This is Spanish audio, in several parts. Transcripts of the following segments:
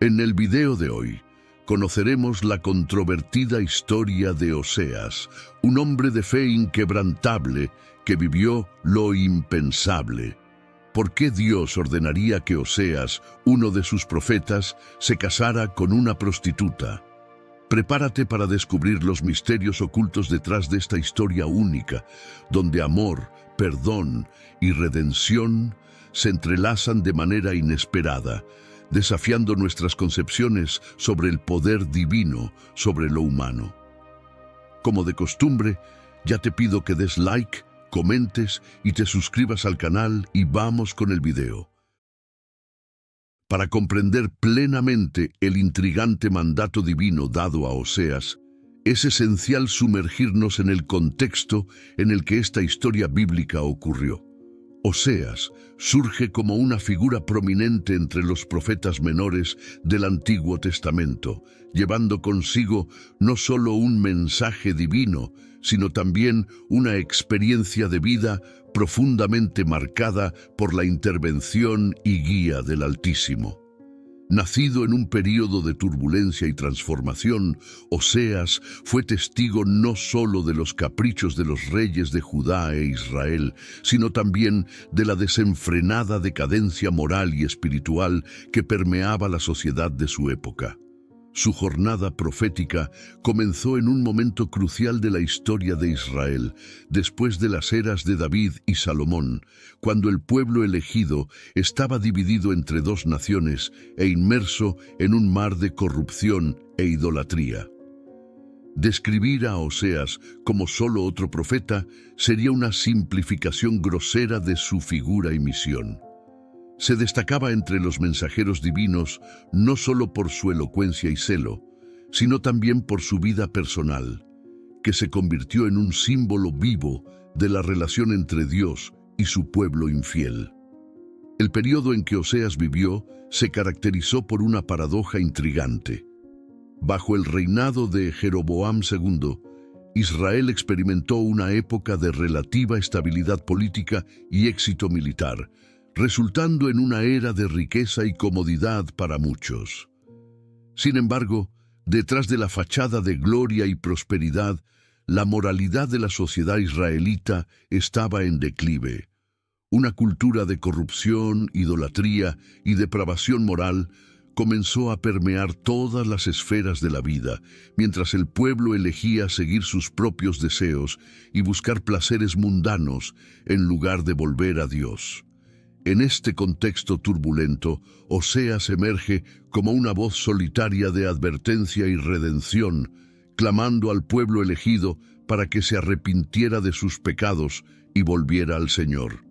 En el video de hoy, conoceremos la controvertida historia de Oseas, un hombre de fe inquebrantable que vivió lo impensable. ¿Por qué Dios ordenaría que Oseas, uno de sus profetas, se casara con una prostituta? Prepárate para descubrir los misterios ocultos detrás de esta historia única, donde amor, perdón y redención se entrelazan de manera inesperada, desafiando nuestras concepciones sobre el poder divino sobre lo humano. Como de costumbre, ya te pido que des like, comentes y te suscribas al canal y vamos con el video. Para comprender plenamente el intrigante mandato divino dado a Oseas, es esencial sumergirnos en el contexto en el que esta historia bíblica ocurrió. Oseas surge como una figura prominente entre los profetas menores del Antiguo Testamento, llevando consigo no solo un mensaje divino, sino también una experiencia de vida profundamente marcada por la intervención y guía del Altísimo. Nacido en un período de turbulencia y transformación, Oseas fue testigo no solo de los caprichos de los reyes de Judá e Israel, sino también de la desenfrenada decadencia moral y espiritual que permeaba la sociedad de su época. Su jornada profética comenzó en un momento crucial de la historia de Israel, después de las eras de David y Salomón, cuando el pueblo elegido estaba dividido entre dos naciones e inmerso en un mar de corrupción e idolatría. Describir a Oseas como solo otro profeta sería una simplificación grosera de su figura y misión. Se destacaba entre los mensajeros divinos no solo por su elocuencia y celo, sino también por su vida personal, que se convirtió en un símbolo vivo de la relación entre Dios y su pueblo infiel. El periodo en que Oseas vivió se caracterizó por una paradoja intrigante. Bajo el reinado de Jeroboam II, Israel experimentó una época de relativa estabilidad política y éxito militar, resultando en una era de riqueza y comodidad para muchos. Sin embargo, detrás de la fachada de gloria y prosperidad, la moralidad de la sociedad israelita estaba en declive. Una cultura de corrupción, idolatría y depravación moral comenzó a permear todas las esferas de la vida, mientras el pueblo elegía seguir sus propios deseos y buscar placeres mundanos en lugar de volver a Dios. En este contexto turbulento, Oseas emerge como una voz solitaria de advertencia y redención, clamando al pueblo elegido para que se arrepintiera de sus pecados y volviera al Señor.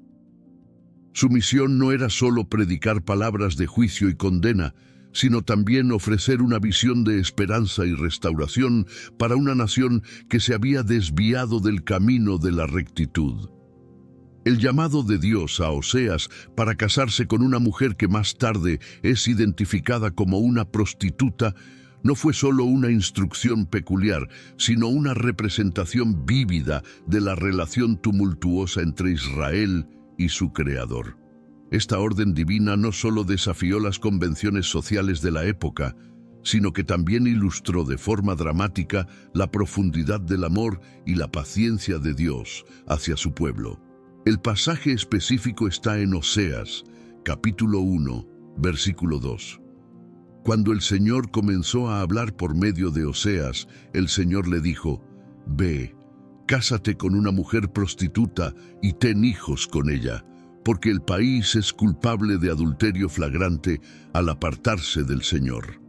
Su misión no era solo predicar palabras de juicio y condena, sino también ofrecer una visión de esperanza y restauración para una nación que se había desviado del camino de la rectitud. El llamado de Dios a Oseas para casarse con una mujer que más tarde es identificada como una prostituta no fue solo una instrucción peculiar, sino una representación vívida de la relación tumultuosa entre Israel y su Creador. Esta orden divina no solo desafió las convenciones sociales de la época, sino que también ilustró de forma dramática la profundidad del amor y la paciencia de Dios hacia su pueblo. El pasaje específico está en Oseas, capítulo 1, versículo 2. Cuando el Señor comenzó a hablar por medio de Oseas, el Señor le dijo: «Ve, cásate con una mujer prostituta y ten hijos con ella, porque el país es culpable de adulterio flagrante al apartarse del Señor».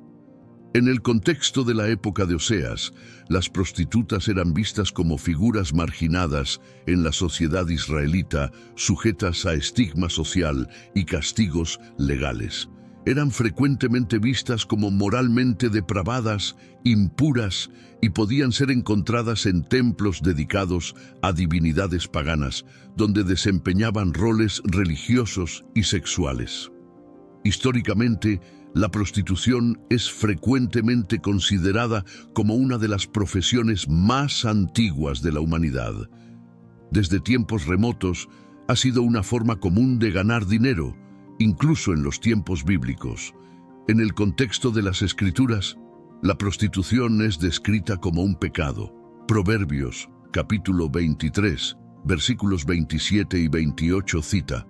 En el contexto de la época de Oseas, las prostitutas eran vistas como figuras marginadas en la sociedad israelita, sujetas a estigma social y castigos legales. Eran frecuentemente vistas como moralmente depravadas, impuras y podían ser encontradas en templos dedicados a divinidades paganas, donde desempeñaban roles religiosos y sexuales. Históricamente, la prostitución es frecuentemente considerada como una de las profesiones más antiguas de la humanidad. Desde tiempos remotos, ha sido una forma común de ganar dinero, incluso en los tiempos bíblicos. En el contexto de las Escrituras, la prostitución es descrita como un pecado. Proverbios, capítulo 23, versículos 27 y 28 cita: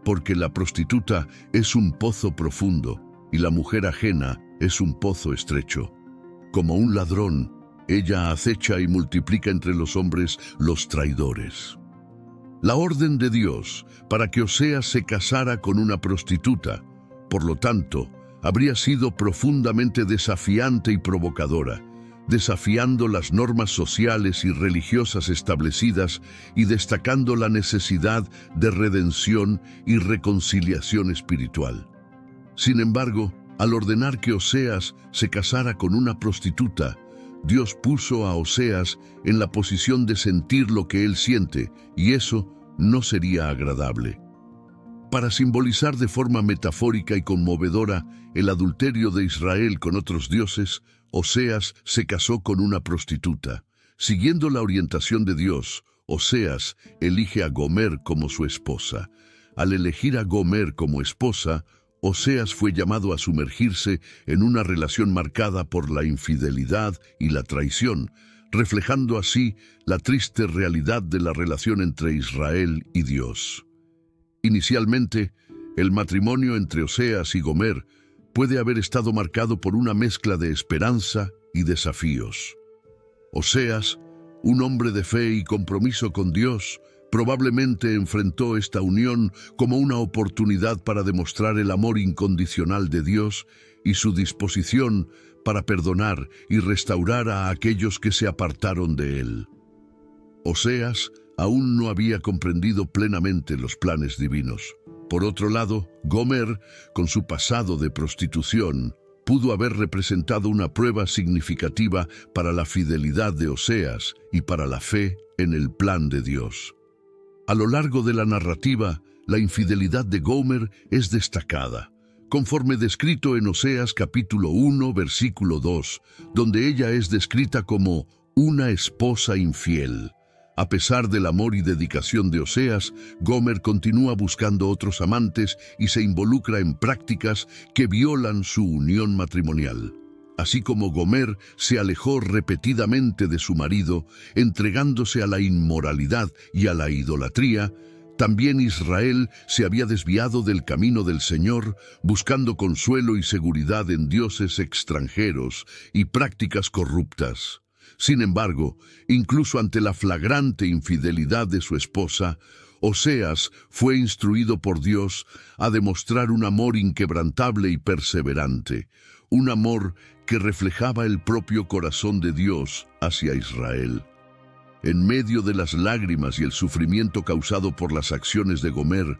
porque la prostituta es un pozo profundo y la mujer ajena es un pozo estrecho. Como un ladrón, ella acecha y multiplica entre los hombres los traidores. La orden de Dios para que Oseas se casara con una prostituta, por lo tanto, habría sido profundamente desafiante y provocadora, desafiando las normas sociales y religiosas establecidas y destacando la necesidad de redención y reconciliación espiritual. Sin embargo, al ordenar que Oseas se casara con una prostituta, Dios puso a Oseas en la posición de sentir lo que él siente, y eso no sería agradable. Para simbolizar de forma metafórica y conmovedora el adulterio de Israel con otros dioses, Oseas se casó con una prostituta. Siguiendo la orientación de Dios, Oseas elige a Gomer como su esposa. Al elegir a Gomer como esposa, Oseas fue llamado a sumergirse en una relación marcada por la infidelidad y la traición, reflejando así la triste realidad de la relación entre Israel y Dios. Inicialmente, el matrimonio entre Oseas y Gomer puede haber estado marcado por una mezcla de esperanza y desafíos. Oseas, un hombre de fe y compromiso con Dios, probablemente enfrentó esta unión como una oportunidad para demostrar el amor incondicional de Dios y su disposición para perdonar y restaurar a aquellos que se apartaron de él. Oseas aún no había comprendido plenamente los planes divinos. Por otro lado, Gomer, con su pasado de prostitución, pudo haber representado una prueba significativa para la fidelidad de Oseas y para la fe en el plan de Dios. A lo largo de la narrativa, la infidelidad de Gomer es destacada, conforme descrito en Oseas capítulo 1, versículo 2, donde ella es descrita como una esposa infiel. A pesar del amor y dedicación de Oseas, Gomer continúa buscando otros amantes y se involucra en prácticas que violan su unión matrimonial. Así como Gomer se alejó repetidamente de su marido, entregándose a la inmoralidad y a la idolatría, también Israel se había desviado del camino del Señor, buscando consuelo y seguridad en dioses extranjeros y prácticas corruptas. Sin embargo, incluso ante la flagrante infidelidad de su esposa, Oseas fue instruido por Dios a demostrar un amor inquebrantable y perseverante, un amor que reflejaba el propio corazón de Dios hacia Israel. En medio de las lágrimas y el sufrimiento causado por las acciones de Gomer,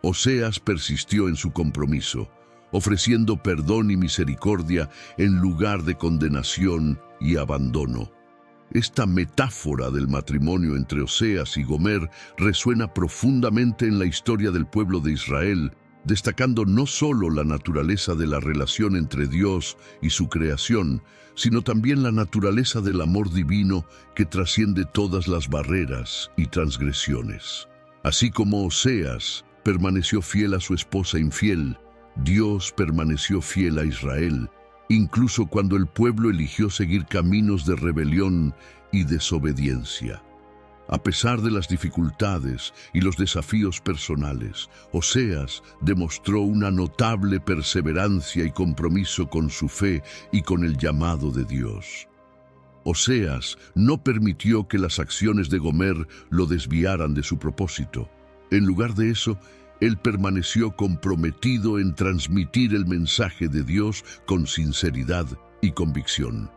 Oseas persistió en su compromiso, ofreciendo perdón y misericordia en lugar de condenación y abandono. Esta metáfora del matrimonio entre Oseas y Gomer resuena profundamente en la historia del pueblo de Israel, destacando no solo la naturaleza de la relación entre Dios y su creación, sino también la naturaleza del amor divino que trasciende todas las barreras y transgresiones. Así como Oseas permaneció fiel a su esposa infiel, Dios permaneció fiel a Israel, incluso cuando el pueblo eligió seguir caminos de rebelión y desobediencia. A pesar de las dificultades y los desafíos personales, Oseas demostró una notable perseverancia y compromiso con su fe y con el llamado de Dios. Oseas no permitió que las acciones de Gomer lo desviaran de su propósito. En lugar de eso, él permaneció comprometido en transmitir el mensaje de Dios con sinceridad y convicción.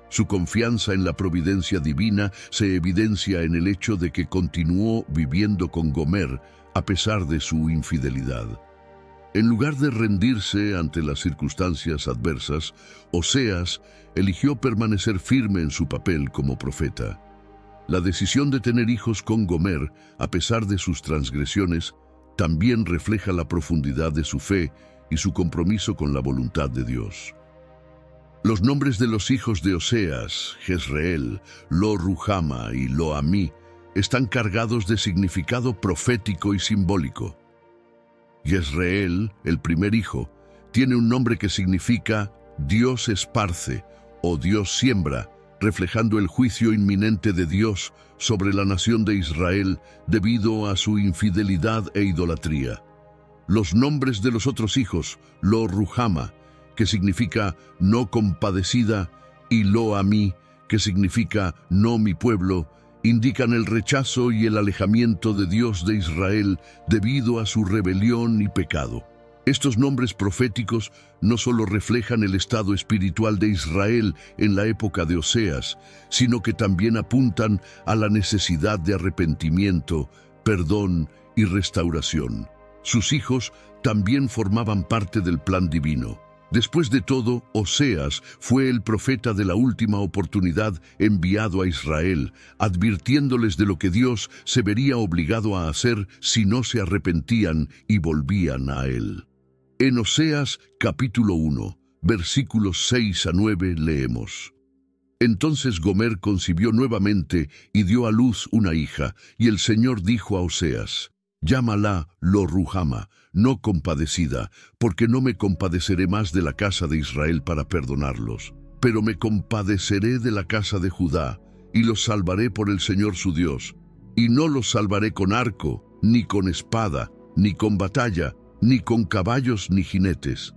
Su confianza en la providencia divina se evidencia en el hecho de que continuó viviendo con Gomer a pesar de su infidelidad. En lugar de rendirse ante las circunstancias adversas, Oseas eligió permanecer firme en su papel como profeta. La decisión de tener hijos con Gomer, a pesar de sus transgresiones, también refleja la profundidad de su fe y su compromiso con la voluntad de Dios. Los nombres de los hijos de Oseas, Jezreel, Lo-Ruhama y Lo-Amí, están cargados de significado profético y simbólico. Jezreel, el primer hijo, Tiene un nombre que significa Dios esparce o Dios siembra, reflejando el juicio inminente de Dios sobre la nación de Israel debido a su infidelidad e idolatría. Los nombres de los otros hijos, Lo Ruhama, que significa no compadecida, y Lo Amí, que significa no mi pueblo, indican el rechazo y el alejamiento de Dios de Israel debido a su rebelión y pecado. Estos nombres proféticos no solo reflejan el estado espiritual de Israel en la época de Oseas, sino que también apuntan a la necesidad de arrepentimiento, perdón y restauración. Sus hijos también formaban parte del plan divino. Después de todo, Oseas fue el profeta de la última oportunidad enviado a Israel, advirtiéndoles de lo que Dios se vería obligado a hacer si no se arrepentían y volvían a Él. En Oseas capítulo 1, versículos 6 a 9 leemos: Entonces Gomer concibió nuevamente y dio a luz una hija, y el Señor dijo a Oseas: Llámala Lo Ruhama, no compadecida, porque no me compadeceré más de la casa de Israel para perdonarlos, pero me compadeceré de la casa de Judá, y los salvaré por el Señor su Dios, y no los salvaré con arco, ni con espada, ni con batalla, ni con caballos ni jinetes.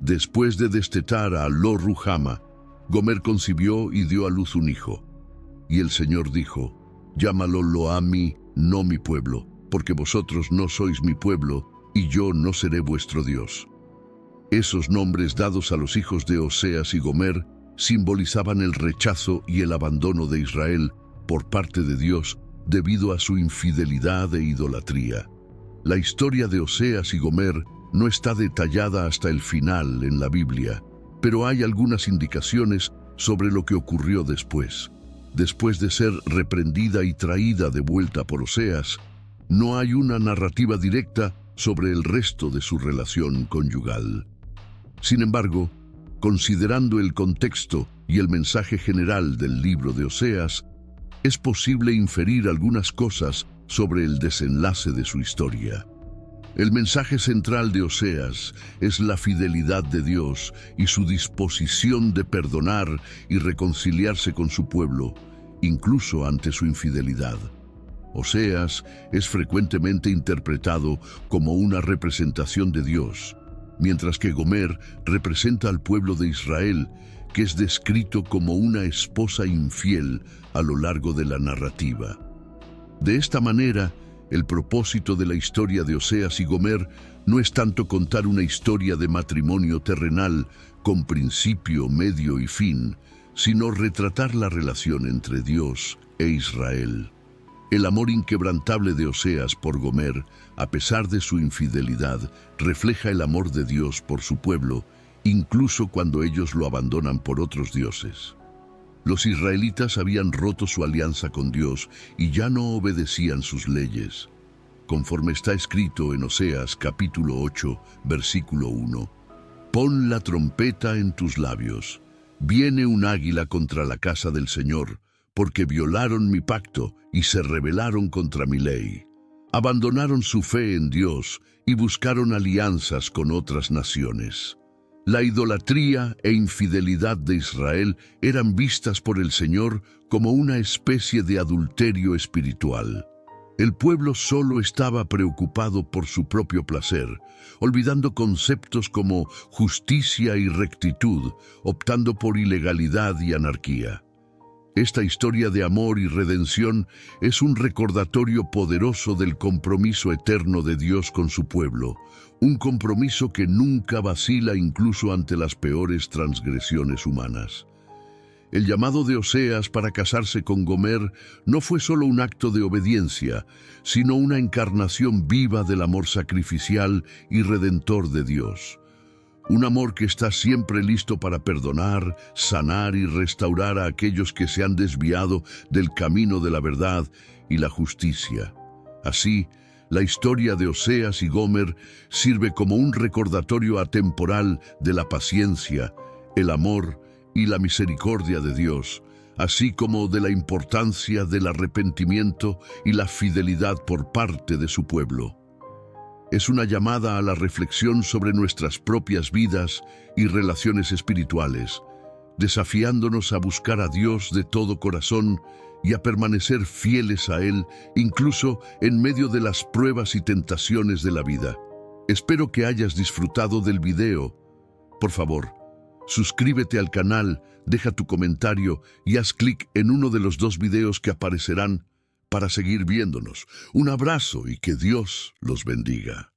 Después de destetar a Lo Ruhama, Gomer concibió y dio a luz un hijo. Y el Señor dijo: Llámalo Lo Amí, no mi pueblo, porque vosotros no sois mi pueblo, y yo no seré vuestro Dios. Esos nombres dados a los hijos de Oseas y Gomer simbolizaban el rechazo y el abandono de Israel por parte de Dios debido a su infidelidad e idolatría. La historia de Oseas y Gomer no está detallada hasta el final en la Biblia, pero hay algunas indicaciones sobre lo que ocurrió después. Después de ser reprendida y traída de vuelta por Oseas, no hay una narrativa directa sobre el resto de su relación conyugal. Sin embargo, considerando el contexto y el mensaje general del libro de Oseas, es posible inferir algunas cosas sobre el desenlace de su historia. El mensaje central de Oseas es la fidelidad de Dios y su disposición de perdonar y reconciliarse con su pueblo, incluso ante su infidelidad. Oseas es frecuentemente interpretado como una representación de Dios, mientras que Gomer representa al pueblo de Israel, que es descrito como una esposa infiel a lo largo de la narrativa. De esta manera, el propósito de la historia de Oseas y Gomer no es tanto contar una historia de matrimonio terrenal con principio, medio y fin, sino retratar la relación entre Dios e Israel. El amor inquebrantable de Oseas por Gomer, a pesar de su infidelidad, refleja el amor de Dios por su pueblo, incluso cuando ellos lo abandonan por otros dioses. Los israelitas habían roto su alianza con Dios y ya no obedecían sus leyes. Conforme está escrito en Oseas capítulo 8, versículo 1, «Pon la trompeta en tus labios. Viene un águila contra la casa del Señor, porque violaron mi pacto y se rebelaron contra mi ley. Abandonaron su fe en Dios y buscaron alianzas con otras naciones». La idolatría e infidelidad de Israel eran vistas por el Señor como una especie de adulterio espiritual. El pueblo solo estaba preocupado por su propio placer, olvidando conceptos como justicia y rectitud, optando por ilegalidad y anarquía. Esta historia de amor y redención es un recordatorio poderoso del compromiso eterno de Dios con su pueblo, un compromiso que nunca vacila incluso ante las peores transgresiones humanas. El llamado de Oseas para casarse con Gomer no fue solo un acto de obediencia, sino una encarnación viva del amor sacrificial y redentor de Dios. Un amor que está siempre listo para perdonar, sanar y restaurar a aquellos que se han desviado del camino de la verdad y la justicia. Así, la historia de Oseas y Gomer sirve como un recordatorio atemporal de la paciencia, el amor y la misericordia de Dios, así como de la importancia del arrepentimiento y la fidelidad por parte de su pueblo. es una llamada a la reflexión sobre nuestras propias vidas y relaciones espirituales, desafiándonos a buscar a Dios de todo corazón y a permanecer fieles a Él, incluso en medio de las pruebas y tentaciones de la vida. Espero que hayas disfrutado del video. Por favor, suscríbete al canal, deja tu comentario y haz clic en uno de los 2 videos que aparecerán para seguir viéndonos. Un abrazo y que Dios los bendiga.